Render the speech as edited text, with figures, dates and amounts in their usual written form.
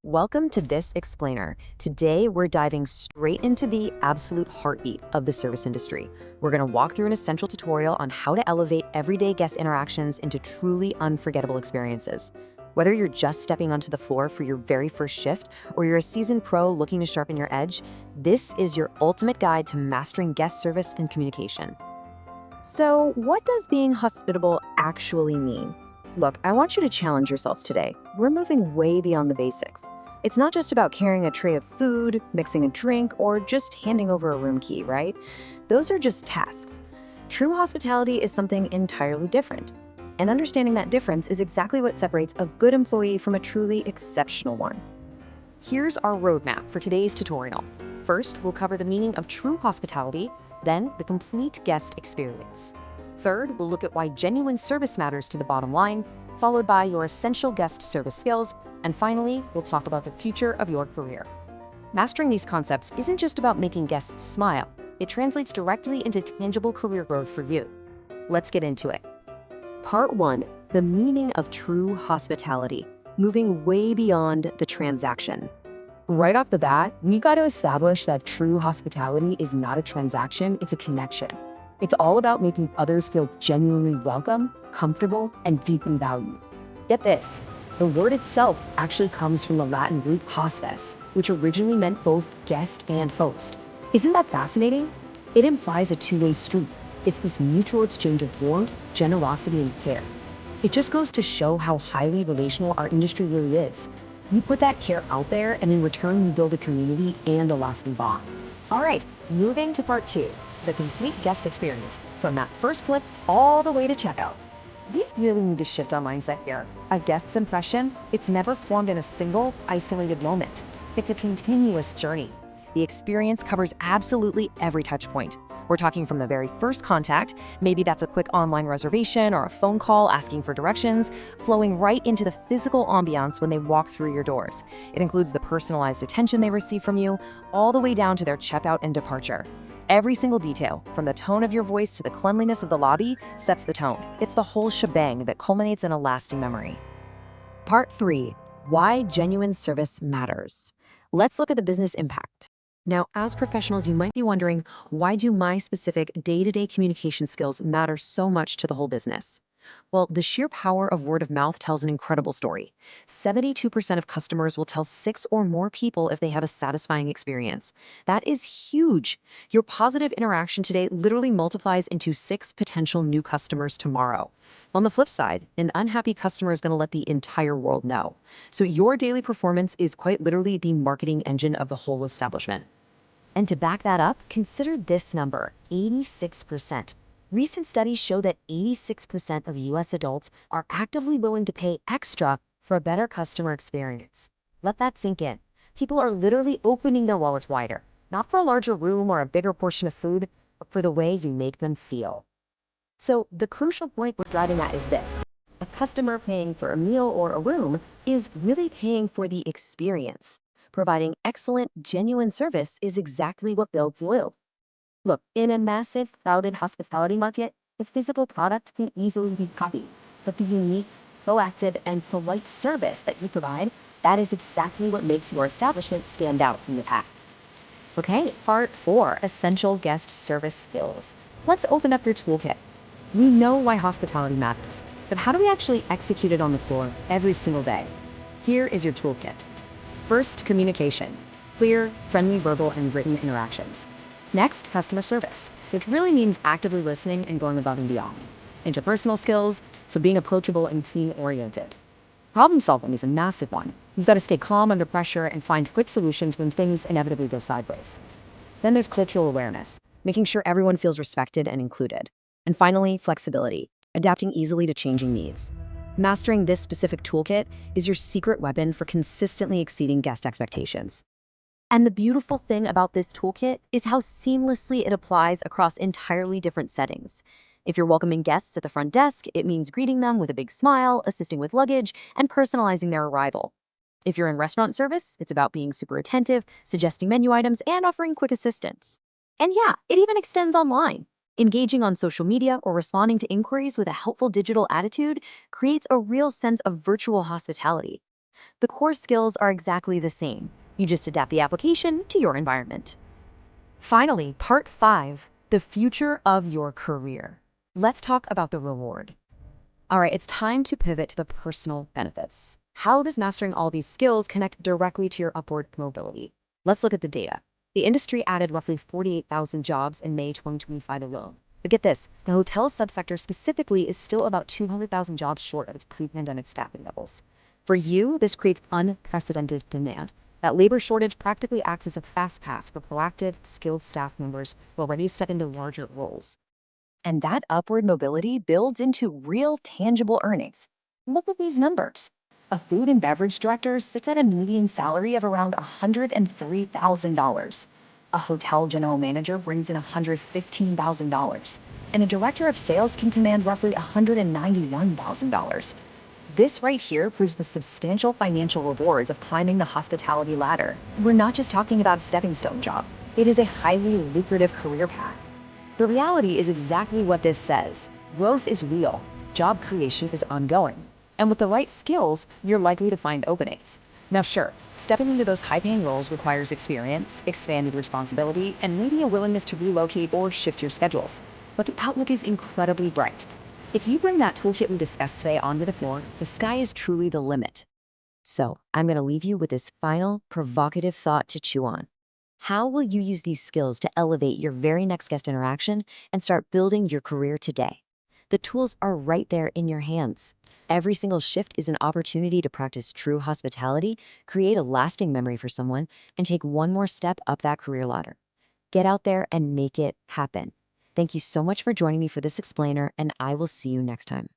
Welcome to This Explainer. Today, we're diving straight into the absolute heartbeat of the service industry. We're going to walk through an essential tutorial on how to elevate everyday guest interactions into truly unforgettable experiences. Whether you're just stepping onto the floor for your very first shift or you're a seasoned pro looking to sharpen your edge, this is your ultimate guide to mastering guest service and communication. So, what does being hospitable actually mean? Look, I want you to challenge yourselves today. We're moving way beyond the basics. It's not just about carrying a tray of food, mixing a drink, or just handing over a room key, right? Those are just tasks. True hospitality is something entirely different. And understanding that difference is exactly what separates a good employee from a truly exceptional one. Here's our roadmap for today's tutorial. First, we'll cover the meaning of true hospitality, then the complete guest experience. Third, we'll look at why genuine service matters to the bottom line, followed by your essential guest service skills, and finally, we'll talk about the future of your career. Mastering these concepts isn't just about making guests smile, it translates directly into tangible career growth for you. Let's get into it. Part 1, the meaning of true hospitality, moving way beyond the transaction. Right off the bat, we got to establish that true hospitality is not a transaction, it's a connection. It's all about making others feel genuinely welcome, comfortable, and deeply valued. Get this, the word itself actually comes from the Latin root hospes, which originally meant both guest and host. Isn't that fascinating? It implies a two-way street. It's this mutual exchange of warmth, generosity, and care. It just goes to show how highly relational our industry really is. We put that care out there, and in return, we build a community and a lasting bond. All right, moving to part 2, the complete guest experience, from that first clip all the way to checkout. We really need to shift our mindset here. A guest's impression, it's never formed in a single, isolated moment. It's a continuous journey. The experience covers absolutely every touch point. We're talking from the very first contact, maybe that's a quick online reservation or a phone call asking for directions, flowing right into the physical ambiance when they walk through your doors. It includes the personalized attention they receive from you, all the way down to their checkout and departure. Every single detail, from the tone of your voice to the cleanliness of the lobby, sets the tone. It's the whole shebang that culminates in a lasting memory. Part 3, why genuine service matters. Let's look at the business impact. Now, as professionals, you might be wondering, why do my specific day-to-day communication skills matter so much to the whole business? Well, the sheer power of word of mouth tells an incredible story. 72% of customers will tell 6 or more people if they have a satisfying experience. That is huge. Your positive interaction today literally multiplies into 6 potential new customers tomorrow. On the flip side, an unhappy customer is going to let the entire world know. So your daily performance is quite literally the marketing engine of the whole establishment. And to back that up, consider this number, 86%. Recent studies show that 86% of US adults are actively willing to pay extra for a better customer experience. Let that sink in. People are literally opening their wallets wider, not for a larger room or a bigger portion of food, but for the way you make them feel. So the crucial point we're driving at is this. A customer paying for a meal or a room is really paying for the experience. Providing excellent, genuine service is exactly what builds loyalty. Look, in a massive, crowded hospitality market, the physical product can easily be copied, but the unique, proactive, and polite service that you provide, that is exactly what makes your establishment stand out from the pack. Okay, part 4, essential guest service skills. Let's open up your toolkit. We know why hospitality matters, but how do we actually execute it on the floor every single day? Here is your toolkit. First, communication. Clear, friendly verbal and written interactions. Next, customer service, which really means actively listening and going above and beyond. Interpersonal skills, so being approachable and team-oriented. Problem solving is a massive one. You've got to stay calm under pressure and find quick solutions when things inevitably go sideways. Then there's cultural awareness, making sure everyone feels respected and included. And finally, flexibility, adapting easily to changing needs. Mastering this specific toolkit is your secret weapon for consistently exceeding guest expectations. And the beautiful thing about this toolkit is how seamlessly it applies across entirely different settings. If you're welcoming guests at the front desk, it means greeting them with a big smile, assisting with luggage, and personalizing their arrival. If you're in restaurant service, it's about being super attentive, suggesting menu items, and offering quick assistance. And yeah, it even extends online. Engaging on social media or responding to inquiries with a helpful digital attitude creates a real sense of virtual hospitality. The core skills are exactly the same. You just adapt the application to your environment. Finally, part 5, the future of your career. Let's talk about the reward. All right, it's time to pivot to the personal benefits. How does mastering all these skills connect directly to your upward mobility? Let's look at the data. The industry added roughly 48,000 jobs in May 2025 alone. But get this, the hotel subsector specifically is still about 200,000 jobs short of its pre-pandemic staffing levels. For you, this creates unprecedented demand. That labor shortage practically acts as a fast pass for proactive, skilled staff members who are ready to step into larger roles. And that upward mobility builds into real, tangible earnings. Look at these numbers. A food and beverage director sits at a median salary of around $103,000. A hotel general manager brings in $115,000. And a director of sales can command roughly $191,000. This right here proves the substantial financial rewards of climbing the hospitality ladder. We're not just talking about a stepping stone job. It is a highly lucrative career path. The reality is exactly what this says. Growth is real. Job creation is ongoing. And with the right skills, you're likely to find openings. Now, sure, stepping into those high-paying roles requires experience, expanded responsibility, and maybe a willingness to relocate or shift your schedules. But the outlook is incredibly bright. If you bring that toolkit we discussed today onto the floor, the sky is truly the limit. So, I'm going to leave you with this final, provocative thought to chew on. How will you use these skills to elevate your very next guest interaction and start building your career today? The tools are right there in your hands. Every single shift is an opportunity to practice true hospitality, create a lasting memory for someone, and take one more step up that career ladder. Get out there and make it happen. Thank you so much for joining me for this explainer, and I will see you next time.